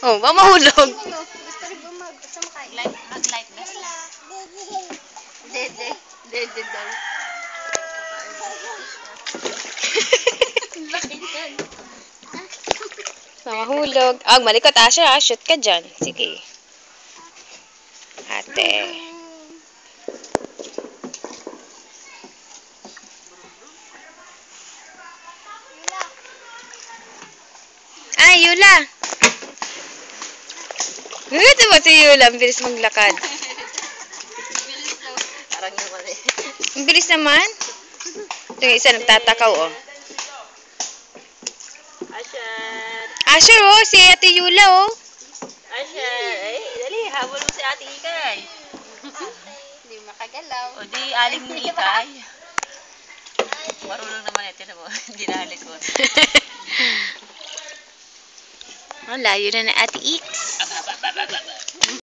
Oh, ba mahulog? Gusto rin mag-light na sila. Dede daw. Laki yan. Mahulog. Ah, malikot Asha. Shoot ka dyan. Sige. Ate. Ay, Yula. Ito ba si Yula? Ang bilis maglakad. Bilis daw. Parang yung mali. Ang bilis naman. Ito yung isa nagtatakaw, oh. Asher. Asher, oh. Si Ate Yula, oh. Asher. Ay, dali. Habol mo si Ate Ikay. Hindi makagalaw. O di, aling ni Ikay. Marunong naman ito na mo. Hindi nahalikot. Oh, layo na na Ate Ix.